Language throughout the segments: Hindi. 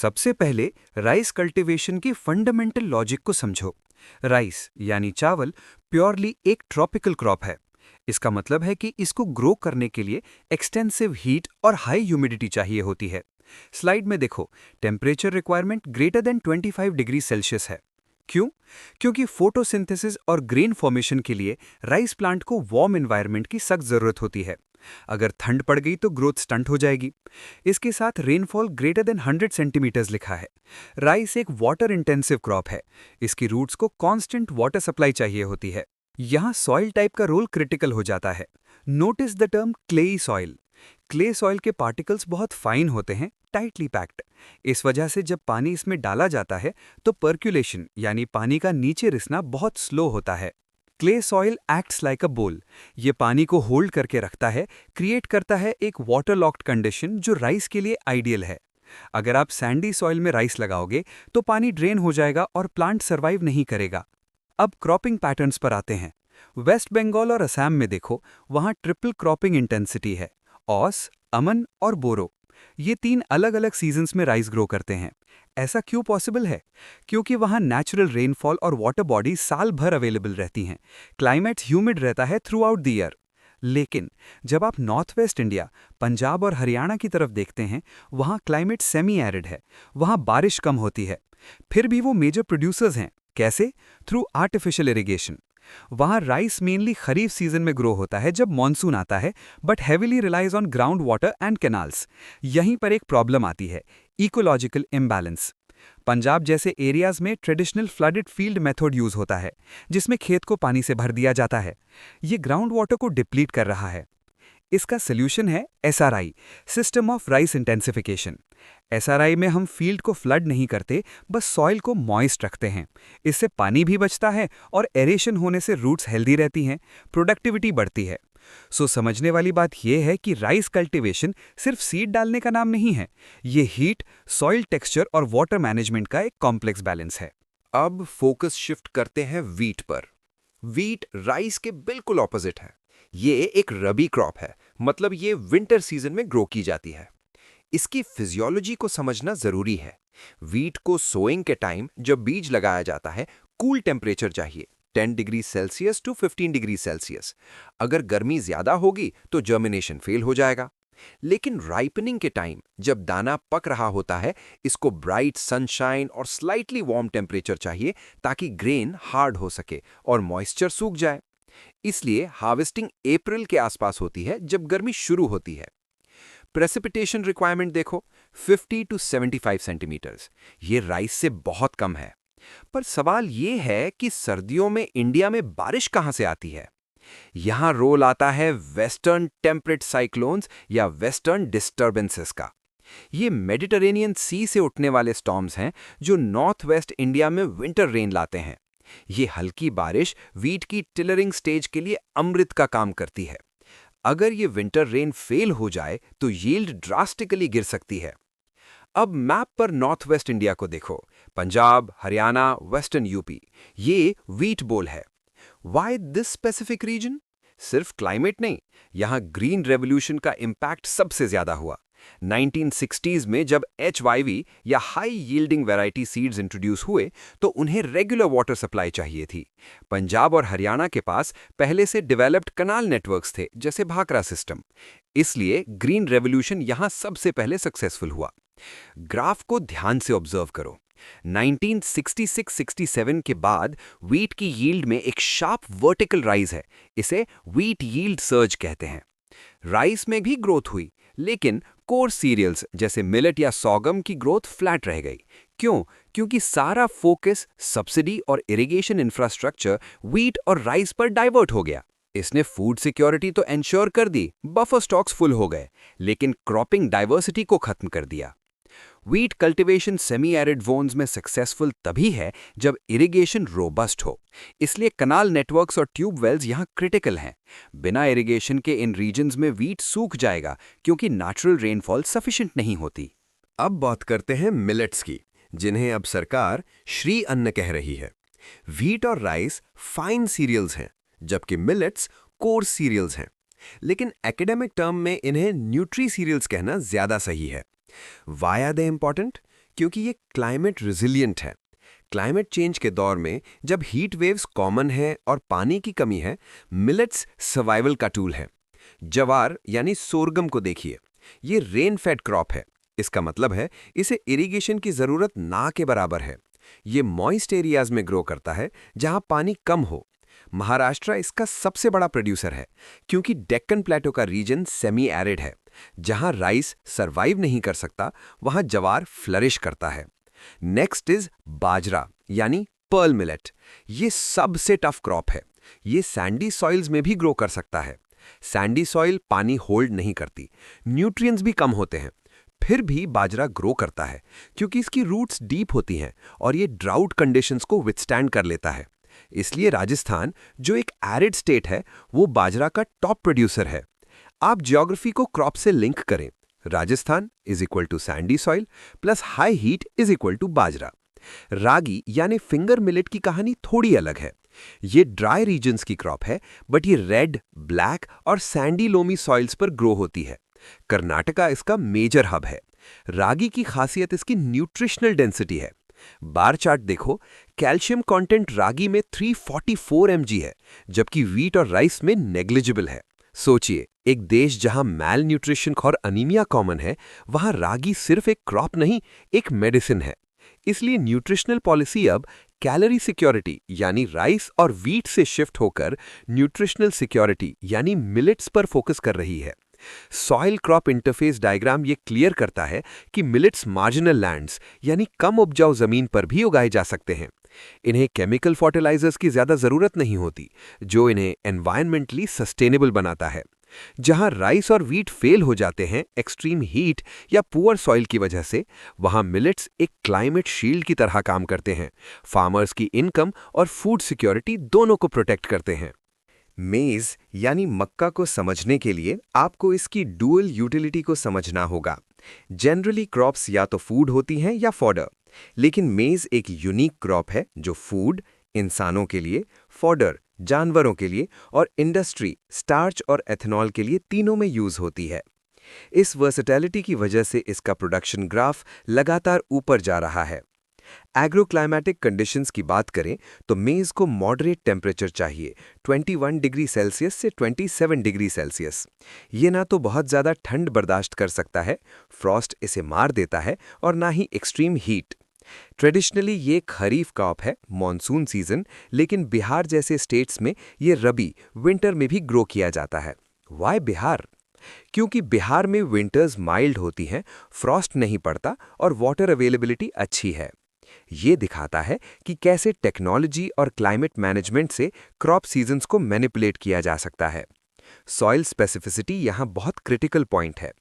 सबसे पहले राइस कल्टीवेशन की फंडामेंटल लॉजिक को समझो। राइस यानी चावल प्योरली एक ट्रॉपिकल क्रॉप है। इसका मतलब है कि इसको ग्रो करने के लिए एक्सटेंसिव हीट और हाई ह्यूमिडिटी चाहिए होती है। स्लाइड में देखो, temperature requirement greater than 25 degree Celsius है। क्यों? क्योंकि फोटोसिंथेसिस और ग्रेन फॉर्मेशन के लिए राइस प्लांट को वार्म एनवायरनमेंट की सख्त जरूरत होती है। अगर ठंड पड़ गई तो ग्रोथ स्टंट हो जाएगी। इसके साथ रेनफॉल ग्रेटर देन 100 सेंटीमीटर्स लिखा है। राइस एक वाटर इंटेंसिव क्रॉप है। इसकी रूट्स को कांस्टेंट वाटर सप्लाई चाहिए होती है। यहाँ सॉइल टाइप का रोल क्रिटिकल हो जाता है। Notice the term clayey soil. Clay soil के पार्टिकल्स बहुत फाइन होते हैं, टाइटली पैक्ड। इस वजह से जब पानी इसमें डाला जाता है तो पर्कुलेशन यानी पानी का नीचे रिसना बहुत स्लो होता है। क्ले सॉइल एक्ट्स लाइक अ बोल। ये पानी को होल्ड करके रखता है, क्रिएट करता है एक वाटर लॉक्ड कंडीशन जो राइस के लिए आइडियल है। अगर आप सैंडी सॉइल में राइस लगाओगे तो पानी ड्रेन हो जाएगा और प्लांट सर्वाइव नहीं करेगा। अब क्रॉपिंग पैटर्न्स पर आते हैं। वेस्ट बंगाल और असम में देखो, वहाँ ट्रिपल क्रॉपिंग इंटेंसिटी है। ऑस, अमन और बोरो, ये तीन अलग अलग सीजन्स में राइस ग्रो करते हैं। ऐसा क्यों पॉसिबल है? क्योंकि वहाँ नेचुरल रेनफॉल और वाटर बॉडी साल भर अवेलेबल रहती हैं। क्लाइमेट ह्यूमिड रहता है थ्रू आउट द ईयर। लेकिन जब आप नॉर्थ वेस्ट इंडिया, पंजाब और हरियाणा की तरफ देखते हैं, वहाँ क्लाइमेट सेमी एरिड है। वहाँ बारिश कम होती है। फिर भी वो मेजर प्रोड्यूसर्स हैं। कैसे? Through artificial irrigation. वहाँ राइस मेनली खरीफ सीजन में ग्रो होता है जब मॉनसून आता है, but heavily relies on ground water and canals. यहीं पर एक प्रॉब्लम आती है, इकोलॉजिकल इम्बैलेंस। पंजाब जैसे एरियाज में traditional flooded field method use होता है, जिसमें खेत को पानी से भर दिया जाता है। ये ग्राउंड वाटर को डिप्लीट कर रहा है। इसका सोल्यूशन है SRI, system of rice intensification. SRI में हम फील्ड को फ्लड नहीं करते, बस सॉइल को मॉइस्ट रखते हैं। इससे पानी भी बचता है और एरेशन होने से रूट्स हेल्दी रहती हैं, प्रोडक्टिविटी बढ़ती है। सो समझने वाली बात यह है कि राइस कल्टीवेशन सिर्फ सीड डालने का नाम नहीं है। ये हीट, सॉइल टेक्सचर और वाटर मैनेजमेंट का एक कॉम्प्लेक्स बैलेंस है। अब फोकस शिफ्ट करते हैं वीट पर। वीट राइस के बिल्कुल ऑपोजिट है। ये एक रबी क्रॉप है, मतलब ये विंटर सीजन में ग्रो की जाती है। इसकी फिजियोलॉजी को समझना जरूरी है। वीट को सोइंग के टाइम जब बीज लगाया जाता है, कूल टेम्परेचर चाहिए, 10 degree Celsius to 15 degree Celsius. अगर गर्मी ज्यादा होगी तो जर्मिनेशन फेल हो जाएगा। लेकिन राइपनिंग के टाइम जब दाना पक रहा होता है, इसको ब्राइट सनशाइन और स्लाइटली वार्म टेम्परेचर चाहिए ताकि ग्रेन हार्ड हो सके और मॉइस्चर सूख जाए। इसलिए हार्वेस्टिंग अप्रैल के आसपास होती है, जब गर्मी शुरू होती है। प्रेसिपिटेशन रिक्वायरमेंट देखो, 50 टू 75 सेंटीमीटर्स। ये राइस से बहुत कम है। पर सवाल ये है कि सर्दियों में इंडिया में बारिश कहां से आती है? यहां रोल आता है वेस्टर्न टेम्परेट साइक्लोन्स या वेस्टर्न डिस्टर्बेंसेस का। ये मेडिटरेनियन सी से उठने वाले स्टॉर्म्स हैं जो नॉर्थ वेस्ट इंडिया में विंटर रेन लाते हैं। ये हल्की बारिश वीट की टिलरिंग स्टेज के लिए अमृत का काम करती है। अगर ये विंटर रेन फेल हो जाए तो यील्ड ड्रास्टिकली गिर सकती है। अब मैप पर नॉर्थ वेस्ट इंडिया को देखो, पंजाब, हरियाणा, वेस्टर्न यूपी, ये वीट बोल है। Why this specific region? सिर्फ क्लाइमेट नहीं, यहाँ ग्रीन रेवोल्यूशन का इम्पैक्ट सबसे ज्यादा हुआ। 1960s में जब HYV या high yielding variety seeds introduce हुए तो उन्हें रेगुलर वाटर सप्लाई चाहिए थी। पंजाब और हरियाणा के पास पहले से डेवलप्ड कनाल नेटवर्क्स थे, जैसे भाखरा सिस्टम। इसलिए ग्रीन रेवोल्यूशन यहाँ सबसे पहले सक्सेसफुल हुआ। ग्राफ को ध्यान से ऑब्जर्व करो। 1966-67 के बाद वीट की यील्ड में एक शार्प वर्टिकल राइज है। इसे वीट यील्ड सर्ज कहते हैं। राइस में भी ग्रोथ हुई, लेकिन कोर सीरियल्स जैसे मिलेट या सॉगम की ग्रोथ फ्लैट रह गई। क्यों? क्योंकि सारा फोकस सब्सिडी और इरिगेशन इंफ्रास्ट्रक्चर वीट और राइस पर डाइवर्ट हो गया। इसने फूड सिक्योरिटी तो एंश्योर कर दी, बफर स्टॉक्स फुल हो गए, लेकिन क्रॉपिंग डाइवर्सिटी को खत्म कर दिया। Wheat cultivation semi arid zones में सक्सेसफुल तभी है जब इरिगेशन रोबस्ट हो। इसलिए कनाल नेटवर्क्स और ट्यूब वेल्स यहाँ क्रिटिकल हैं। बिना इरिगेशन के इन रीजन्स में वीट सूख जाएगा क्योंकि नेचुरल रेनफॉल सफिशिएंट नहीं होती। अब बात करते हैं मिलेट्स की, जिन्हें अब सरकार श्री अन्न कह रही है। व्हीट और राइस फाइन सीरियल्स हैं, जबकि मिलेट्स कोर सीरियल्स हैं। लेकिन एकेडमिक टर्म में इन्हें न्यूट्री सीरियल्स कहना ज्यादा सही है। Why are they important? क्योंकि ये क्लाइमेट रिजिलियंट है। क्लाइमेट चेंज के दौर में जब हीट वेव्स कॉमन है और पानी की कमी है, मिलेट्स सर्वाइवल का टूल है। जवार यानी सोरगम को देखिए, ये रेन फेड क्रॉप है। इसका मतलब है इसे इरिगेशन की जरूरत ना के बराबर है। ये मॉइस्ट एरियाज में ग्रो करता है जहां पानी कम हो। महाराष्ट्र इसका सबसे बड़ा प्रोड्यूसर है क्योंकि डेक्कन प्लेटो का रीजन सेमी एरिड है। जहां राइस सरवाइव नहीं कर सकता, वहां जवार फ्लरिश करता है। नेक्स्ट इज बाजरा यानी पर्ल मिलेट। ये सबसे टफ क्रॉप है। ये सैंडी सॉइल्स में भी ग्रो कर सकता है। सैंडी सॉइल पानी होल्ड नहीं करती, न्यूट्रिएंट्स भी कम होते हैं। फिर भी बाजरा ग्रो करता है क्योंकि इसकी रूट्स डीप होती हैं और ये ड्राउट कंडीशंस को विथस्टैंड कर लेता है। इसलिए राजस्थान, जो एक एरिड स्टेट है, वो बाजरा का टॉप प्रोड्यूसर है। आप ज्योग्राफी को क्रॉप से लिंक करें। Rajasthan is equal to sandy soil plus high heat is equal to bajra. Ragi यानी फिंगर मिलेट की कहानी थोड़ी अलग है। ये ड्राई रीजन्स की क्रॉप है, बट ये रेड, ब्लैक और सैंडी लोमी सॉइल्स पर ग्रो होती है। कर्नाटका इसका मेजर हब है। रागी की खासियत इसकी न्यूट्रिशनल डेंसिटी है। बार चार्ट देखो, कैल्शियम कंटेंट रागी में 344 mg है, जबकि वीट और राइस में नेग्लिजिबल है। सोचिए, एक देश जहां मैल न्यूट्रिशन और अनीमिया कॉमन है, वहां रागी सिर्फ एक क्रॉप नहीं, एक मेडिसिन है। इसलिए न्यूट्रिशनल पॉलिसी अब कैलोरी सिक्योरिटी यानी राइस और वीट से शिफ्ट होकर न्यूट्रिशनल सिक्योरिटी यानी मिलेट्स पर फोकस कर रही है। सॉइल क्रॉप इंटरफेस डायग्राम ये क्लियर करता है कि मिलेट्स मार्जिनल लैंड्स यानी कम उपजाऊ जमीन पर भी उगाए जा सकते हैं। इन्हें केमिकल फर्टिलाइजर्स की ज्यादा जरूरत नहीं होती, जो इन्हें एनवायरमेंटली सस्टेनेबल बनाता है। जहां राइस और वीट फेल हो जाते हैं एक्सट्रीम हीट या पुअर सॉइल की वजह से, वहां मिलेट्स एक क्लाइमेट शील्ड की तरह काम करते हैं। फार्मर्स की इनकम और फूड सिक्योरिटी दोनों को प्रोटेक्ट करते हैं। मेज यानी मक्का को समझने के लिए आपको इसकी डुअल यूटिलिटी को समझना होगा। जनरली क्रॉप्स या तो फूड होती हैं या फॉडर, लेकिन मेज एक यूनिक क्रॉप है जो फूड इंसानों के लिए, फॉडर जानवरों के लिए और इंडस्ट्री स्टार्च और एथेनॉल के लिए तीनों में यूज होती है। इस वर्सेटैलिटी की वजह से इसका प्रोडक्शन ग्राफ लगातार ऊपर जा रहा है। एग्रोक्लाइमेटिक कंडीशंस की बात करें तो मेज को मॉडरेट टेम्परेचर चाहिए, 21 डिग्री सेल्सियस से 27 डिग्री सेल्सियस। ये ना तो बहुत ज़्यादा ठंड बर्दाश्त कर सकता है, फ्रॉस्ट इसे मार देता है, और ना ही एक्सट्रीम हीट। ट्रेडिशनली ये खरीफ क्रॉप है, मॉनसून सीजन, लेकिन बिहार जैसे स्टेट्स में ये रबी विंटर में भी ग्रो किया जाता है। वाई बिहार? क्योंकि बिहार में विंटर्स माइल्ड होती हैं, फ्रॉस्ट नहीं पड़ता और वाटर अवेलेबिलिटी अच्छी है। ये दिखाता है कि कैसे टेक्नोलॉजी और क्लाइमेट मैनेजमेंट से क्रॉप सीजन्स को मैनिपुलेट किया जा सकता है। सॉइल स्पेसिफिसिटी यहाँ बहुत क्रिटिकल पॉइंट है।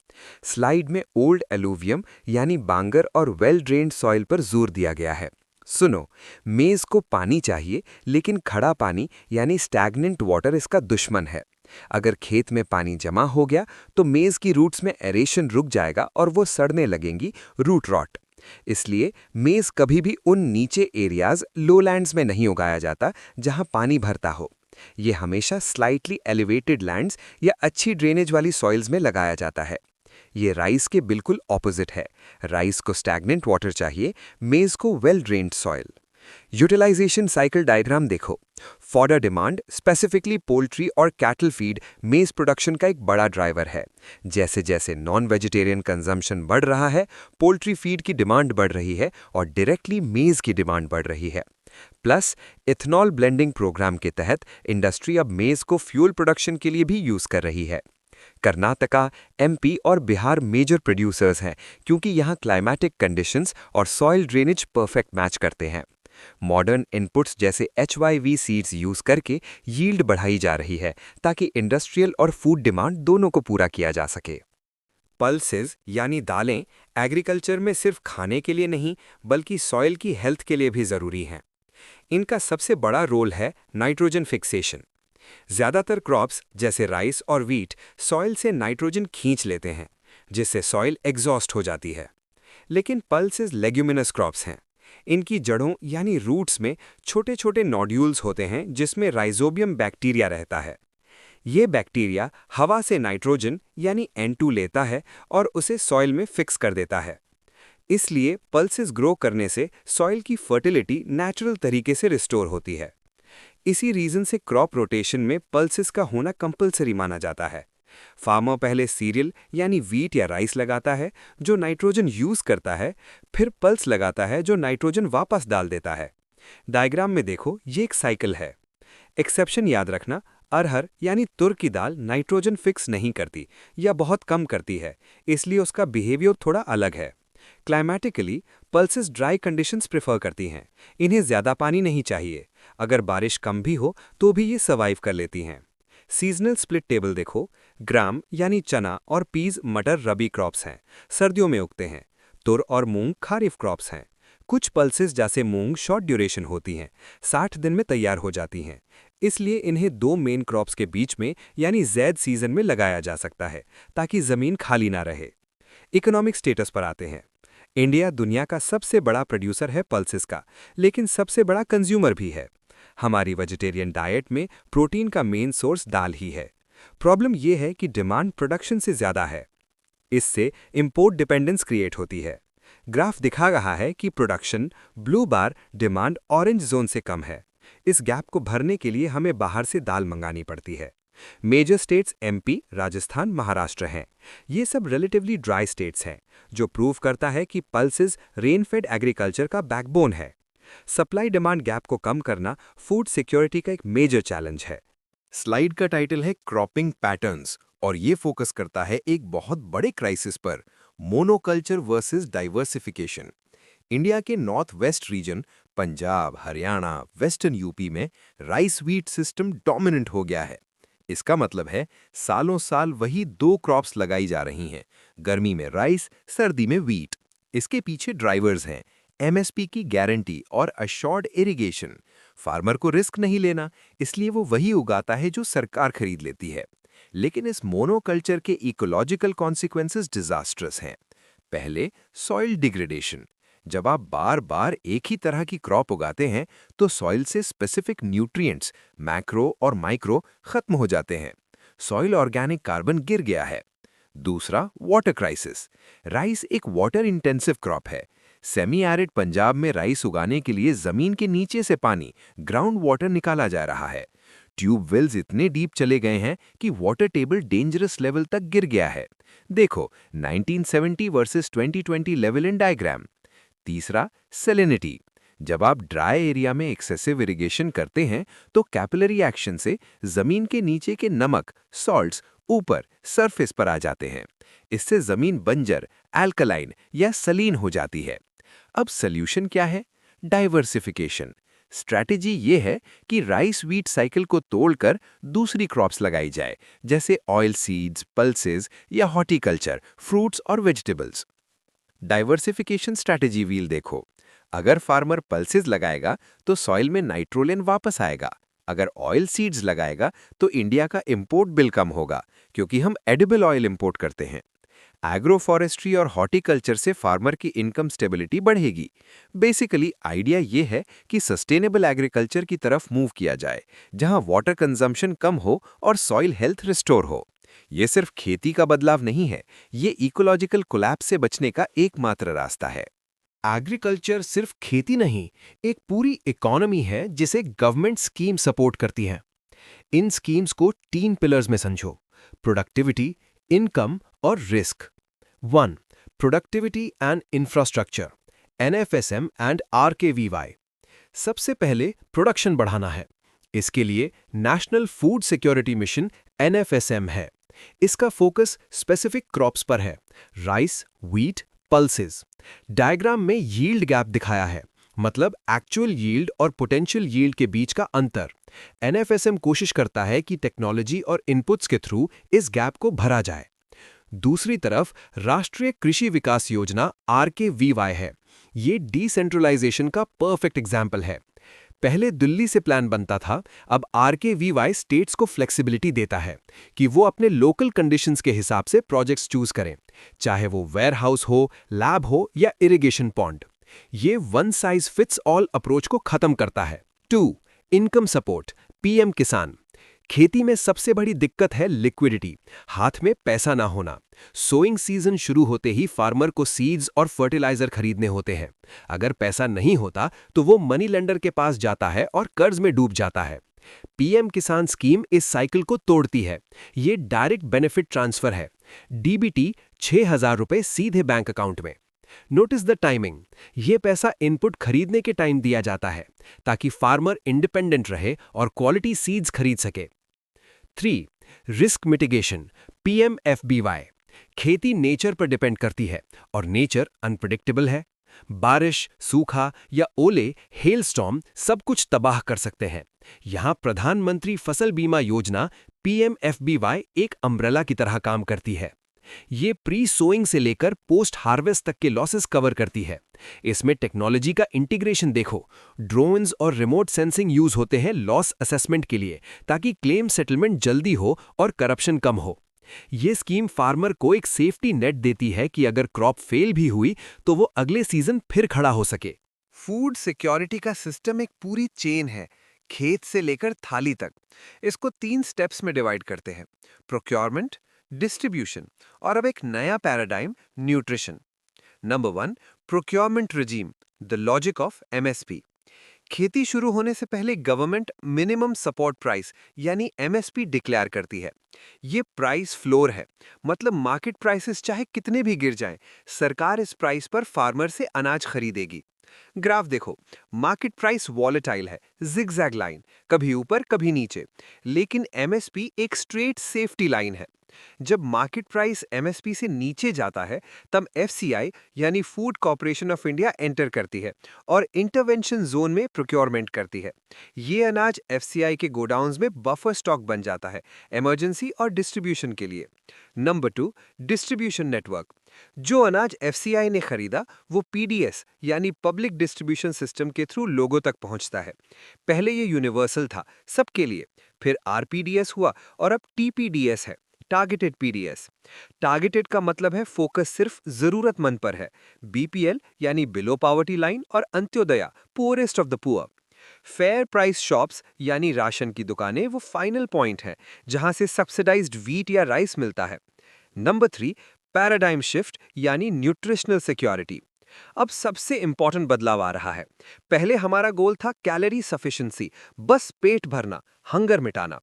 स्लाइड में ओल्ड एलुवियम यानी बांगर और वेल ड्रेन्ड सॉइल पर जोर दिया गया है। सुनो, मेज को पानी चाहिए, लेकिन खड़ा पानी यानी स्टैग्नेंट वाटर इसका दुश्मन है। अगर खेत में पानी जमा हो गया तो मेज की रूट्स में एरेशन रुक जाएगा और वो सड़ने लगेंगी, रूट रॉट। इसलिए मेज कभी भी उन नीचे एरियाज लोलैंड्स में नहीं उगाया जाता जहां पानी भरता हो। ये हमेशा स्लाइटली एलिवेटेड लैंड्स या अच्छी ड्रेनेज वाली सॉइल्स में लगाया जाता है। ये राइस के बिल्कुल ऑपोजिट है। राइस को स्टैग्नेंट वाटर चाहिए, मेज को well drained soil. Utilisation cycle diagram देखो। फॉडर डिमांड, स्पेसिफिकली पोल्ट्री और कैटल फीड, मेज प्रोडक्शन का एक बड़ा ड्राइवर है। जैसे जैसे नॉन वेजिटेरियन कंजम्पशन बढ़ रहा है, पोल्ट्री फीड की डिमांड बढ़ रही है और डायरेक्टली मेज की डिमांड बढ़ रही है। प्लस इथेनॉल ब्लेंडिंग प्रोग्राम के तहत इंडस्ट्री अब मेज को फ्यूल प्रोडक्शन के लिए भी यूज कर रही है। कर्नाटका, एमपी और बिहार मेजर प्रोड्यूसर्स हैं क्योंकि यहाँ क्लाइमेटिक कंडीशंस और सॉइल ड्रेनेज परफेक्ट मैच करते हैं। मॉडर्न इनपुट्स जैसे HYV सीड्स यूज करके यील्ड बढ़ाई जा रही है ताकि इंडस्ट्रियल और फूड डिमांड दोनों को पूरा किया जा सके। पल्सेस यानी दालें एग्रीकल्चर में सिर्फ खाने के लिए नहीं बल्कि सॉइल की हेल्थ के लिए भी ज़रूरी हैं। इनका सबसे बड़ा रोल है नाइट्रोजन फिक्सेशन। ज़्यादातर क्रॉप्स जैसे राइस और वीट सॉइल से नाइट्रोजन खींच लेते हैं, जिससे सॉइल एग्जॉस्ट हो जाती है। लेकिन पल्सेस लेग्यूमिनस क्रॉप्स हैं। इनकी जड़ों यानी रूट्स में छोटे छोटे नोड्यूल्स होते हैं जिसमें राइजोबियम बैक्टीरिया रहता है। ये बैक्टीरिया हवा से नाइट्रोजन यानी N2 लेता है और उसे सॉइल में फिक्स कर देता है। इसलिए पल्सेस ग्रो करने से सॉइल की फर्टिलिटी नेचुरल तरीके से रिस्टोर होती है। इसी रीजन से क्रॉप रोटेशन में पल्सेस का होना कंपलसरी माना जाता है। फार्मर पहले सीरियल यानी वीट या राइस लगाता है जो नाइट्रोजन यूज करता है, फिर पल्स लगाता है जो नाइट्रोजन वापस डाल देता है। डायग्राम में देखो, ये एक साइकिल है। एक्सेप्शन याद रखना, अरहर यानी तुर की दाल नाइट्रोजन फिक्स नहीं करती या बहुत कम करती है, इसलिए उसका बिहेवियर थोड़ा अलग है। Climatically pulses dry conditions prefer करती हैं। इन्हें ज़्यादा पानी नहीं चाहिए। अगर बारिश कम भी हो तो भी ये सर्वाइव कर लेती हैं। सीजनल स्प्लिट टेबल देखो, ग्राम यानी चना और पीज मटर रबी क्रॉप्स हैं, सर्दियों में उगते हैं। तुर और मूंग खारिफ क्रॉप्स हैं। कुछ पल्सेस जैसे मूंग शॉर्ट ड्यूरेशन होती हैं, 60 दिन में तैयार हो जाती हैं। इसलिए इन्हें दो मेन क्रॉप्स के बीच में यानी ज़ैद सीजन में लगाया जा सकता है ताकि ज़मीन खाली ना रहे। इकोनॉमिक स्टेटस पर आते हैं। इंडिया दुनिया का सबसे बड़ा प्रोड्यूसर है पल्सेस का, लेकिन सबसे बड़ा कंज्यूमर भी है। हमारी वेजिटेरियन डाइट में प्रोटीन का मेन सोर्स दाल ही है। प्रॉब्लम यह है कि डिमांड प्रोडक्शन से ज़्यादा है। इससे इंपोर्ट डिपेंडेंस क्रिएट होती है। ग्राफ दिखा रहा है कि प्रोडक्शन ब्लू बार, डिमांड ऑरेंज जोन से कम है। इस गैप को भरने के लिए हमें बाहर से दाल मंगानी पड़ती है। Major states MP, Rajasthan, Maharashtra हैं। ये सब रिलेटिवली ड्राई स्टेट्स हैं, जो प्रूव करता है कि पल्सेस रेन-फेड एग्रीकल्चर का बैकबोन है। सप्लाई डिमांड गैप को कम करना फूड सिक्योरिटी का एक मेजर चैलेंज है। स्लाइड का टाइटल है क्रॉपिंग पैटर्न्स और ये फोकस करता है एक बहुत बड़े क्राइसिस पर, मोनोकल्चर वर्सेस डाइवर्सिफिकेशन। इंडिया के north west region, Punjab, Haryana, western UP में राइस व्हीट सिस्टम डोमिनेंट हो गया है। इसका मतलब है सालों साल वही दो क्रॉप्स लगाई जा रही हैं, गर्मी में राइस, सर्दी में व्हीट। इसके पीछे ड्राइवर्स हैं एमएसपी की गारंटी और अश्योर्ड इरिगेशन। फार्मर को रिस्क नहीं लेना, इसलिए वो वही उगाता है जो सरकार खरीद लेती है। लेकिन इस मोनोकल्चर के इकोलॉजिकल कॉन्सिक्वेंसेस डिजास्ट्रस हैं। पहले, सॉइल डिग्रेडेशन। जब आप बार बार एक ही तरह की क्रॉप उगाते हैं तो सॉइल से स्पेसिफिक न्यूट्रिएंट्स, मैक्रो और माइक्रो, खत्म हो जाते हैं। सॉइल ऑर्गेनिक कार्बन गिर गया है। दूसरा, वाटर क्राइसिस। राइस एक वाटर इंटेंसिव क्रॉप है। सेमी एरिड पंजाब में राइस उगाने के लिए जमीन के नीचे से पानी, ग्राउंड वाटर निकाला जा रहा है। ट्यूब वेल्स इतने डीप चले गए हैं कि वाटर टेबल डेंजरस लेवल तक गिर गया है। देखो 1970 वर्सेस 2020 लेवल इन डायग्राम। तीसरा, सैलिनिटी। जब आप ड्राई एरिया में एक्सेसिव इरिगेशन करते हैं तो कैपिलरी एक्शन से जमीन के नीचे के नमक, सॉल्ट्स ऊपर सरफेस पर आ जाते हैं। इससे जमीन बंजर, एल्कलाइन या सलीन हो जाती है। अब सॉल्यूशन क्या है? डाइवर्सिफिकेशन। स्ट्रैटेजी ये है कि राइस व्हीट साइकिल को तोड़कर दूसरी क्रॉप्स लगाई जाए, जैसे ऑयल सीड्स, पल्सेस या हॉर्टिकल्चर, फ्रूट्स और वेजिटेबल्स। डाइवर्सिफिकेशन स्ट्रैटेजी व्हील देखो। अगर फार्मर पल्सेस लगाएगा तो सॉइल में नाइट्रोजन वापस आएगा। अगर ऑयल सीड्स लगाएगा तो इंडिया का इंपोर्ट बिल कम होगा, क्योंकि हम एडिबल ऑयल इंपोर्ट करते हैं। एग्रो फॉरेस्ट्री और हॉर्टिकल्चर से फार्मर की इनकम स्टेबिलिटी बढ़ेगी। बेसिकली आइडिया ये है कि सस्टेनेबल एग्रीकल्चर की तरफ मूव किया जाए, जहां वाटर कंजम्पशन कम हो और सॉइल हेल्थ रिस्टोर हो। ये सिर्फ खेती का बदलाव नहीं है, ये इकोलॉजिकल कोलैप्स से बचने का एकमात्र रास्ता है। एग्रीकल्चर सिर्फ खेती नहीं, एक पूरी इकोनॉमी है जिसे गवर्नमेंट स्कीम सपोर्ट करती हैं। इन स्कीम्स को 3 पिलर्स में समझो: प्रोडक्टिविटी, इनकम और risk. 1. Productivity and infrastructure, NFSM and RKVY। सबसे पहले प्रोडक्शन बढ़ाना है। इसके लिए national food security mission NFSM है। इसका फोकस स्पेसिफिक क्रॉप्स पर है: राइस, व्हीट, पल्सेस। डायग्राम में यील्ड गैप दिखाया है, मतलब एक्चुअल यील्ड और पोटेंशियल यील्ड के बीच का अंतर। NFSM कोशिश करता है कि टेक्नोलॉजी और इनपुट्स के थ्रू इस गैप को भरा जाए। दूसरी तरफ राष्ट्रीय कृषि विकास योजना RKVY है। ये डिसेंट्रलाइजेशन का परफेक्ट एग्जाम्पल है। पहले दिल्ली से प्लान बनता था, अब RKVY स्टेट्स को फ्लेक्सिबिलिटी देता है कि वो अपने लोकल कंडीशंस के हिसाब से प्रोजेक्ट्स चूज करें, चाहे वो वेयर हाउस हो, लैब हो या इरिगेशन पॉन्ड। ये one size fits all approach को खत्म करता है। 2. इनकम सपोर्ट, PM किसान। खेती में सबसे बड़ी दिक्कत है लिक्विडिटी, हाथ में पैसा ना होना। सोइंग सीजन शुरू होते ही फार्मर को सीड्स और फर्टिलाइजर खरीदने होते हैं। अगर पैसा नहीं होता तो वो मनी लेंडर के पास जाता है और कर्ज में डूब जाता है। पीएम किसान स्कीम इस साइकिल को तोड़ती है। ये डायरेक्ट बेनिफिट ट्रांसफर है। डीबीटी 6,000 रुपए सीधे बैंक अकाउंट में। Notice the timing. ये पैसा इनपुट खरीदने के टाइम दिया जाता है ताकि फार्मर इंडिपेंडेंट रहे और क्वालिटी सीड्स खरीद सके। 3. Risk mitigation, PMFBY. खेती नेचर पर डिपेंड करती है और नेचर अनप्रेडिक्टेबल है। बारिश, सूखा या ओले, हेलस्टॉर्म सब कुछ तबाह कर सकते हैं। यहाँ प्रधानमंत्री फसल बीमा योजना पीएमएफबीवाई एक अम्ब्रेला की तरह काम करती है। ये प्री सोइंग से लेकर पोस्ट हार्वेस्ट तक के लॉसेस कवर करती है। इसमें टेक्नोलॉजी का इंटीग्रेशन देखो। ड्रोन्स और रिमोट सेंसिंग यूज होते हैं लॉस असेसमेंट के लिए, ताकि क्लेम सेटलमेंट जल्दी हो और करप्शन कम हो। ये स्कीम फार्मर को एक सेफ्टी नेट देती है कि अगर क्रॉप फेल भी हुई तो वो अगले सीजन फिर खड़ा हो सके। फूड सिक्योरिटी का सिस्टम एक पूरी चेन है, खेत से लेकर थाली तक। इसको 3 स्टेप्स में डिवाइड करते हैं: प्रोक्योरमेंट, डिस्ट्रीब्यूशन और अब एक नया paradigm, nutrition. Number 1, procurement regime, the logic of MSP. खेती शुरू होने से पहले गवर्नमेंट मिनिमम सपोर्ट प्राइस यानी एमएसपी डिक्लेयर करती है। ये प्राइस फ्लोर है, मतलब मार्केट प्राइसेस चाहे कितने भी गिर जाएं, सरकार इस प्राइस पर फार्मर से अनाज खरीदेगी। ग्राफ देखो, मार्केट प्राइस वॉलेटाइल है, जिगजैग लाइन, कभी ऊपर कभी नीचे, लेकिन एमएसपी एक स्ट्रेट सेफ्टी लाइन है। जब मार्केट प्राइस एमएसपी से नीचे जाता है तब एफसीआई यानी food corporation of India enter करती है और इंटरवेंशन जोन में प्रोक्योरमेंट करती है। ये अनाज एफसीआई के गोडाउन्स में बफर स्टॉक बन जाता है, इमरजेंसी और डिस्ट्रीब्यूशन के लिए। Number 2, distribution network. जो अनाज एफसीआई ने खरीदा वो पीडीएस यानी पब्लिक डिस्ट्रीब्यूशन सिस्टम के थ्रू लोगों तक पहुंचता है। पहले ये यूनिवर्सल था, सबके लिए, फिर आरपीडीएस हुआ और अब टीपीडीएस है, टारगेटेड पीडीएस। टारगेटेड का मतलब है फोकस सिर्फ जरूरतमंद पर है। बीपीएल यानी बिलो पॉवर्टी लाइन और Antyodaya, poorest of the poor. Fair price shops यानी राशन की दुकानें वो फाइनल पॉइंट है जहां से सब्सिडाइज्ड व्हीट या राइस मिलता है। नंबर 3, पैराडाइम शिफ्ट यानी न्यूट्रिशनल सिक्योरिटी। अब सबसे इंपॉर्टेंट बदलाव आ रहा है। पहले हमारा गोल था कैलोरी सफिशिएंसी, बस पेट भरना, हंगर मिटाना।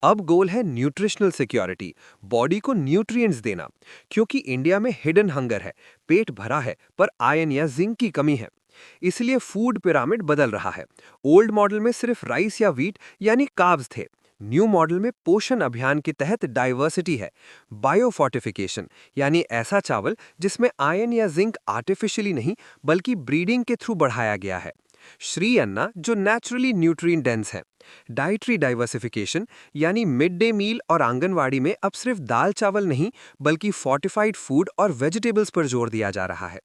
अब गोल है न्यूट्रिशनल सिक्योरिटी, बॉडी को न्यूट्रिएंट्स देना, क्योंकि इंडिया में हिडन हंगर है, पेट भरा है पर आयरन या जिंक की कमी है। इसलिए फूड पिरामिड बदल रहा है। ओल्ड मॉडल में सिर्फ राइस या व्हीट यानी कार्ब्स थे। न्यू मॉडल में पोषण अभियान के तहत डाइवर्सिटी है। बायोफोर्टिफिकेशन यानी ऐसा चावल जिसमें आयरन या जिंक आर्टिफिशियली नहीं बल्कि ब्रीडिंग के थ्रू बढ़ाया गया है। श्री अन्ना जो नेचुरली न्यूट्रिएंट डेंस है। डाइटरी डाइवर्सिफिकेशन यानी मिड डे मील और आंगनवाड़ी में अब सिर्फ दाल चावल नहीं बल्कि फोर्टिफाइड फूड और वेजिटेबल्स पर जोर दिया जा रहा है।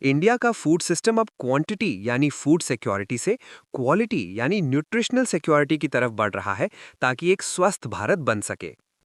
इंडिया का फूड सिस्टम अब क्वांटिटी यानी फूड सिक्योरिटी से क्वालिटी यानी न्यूट्रिशनल सिक्योरिटी की तरफ बढ़ रहा है ताकि एक स्वस्थ भारत बन सके।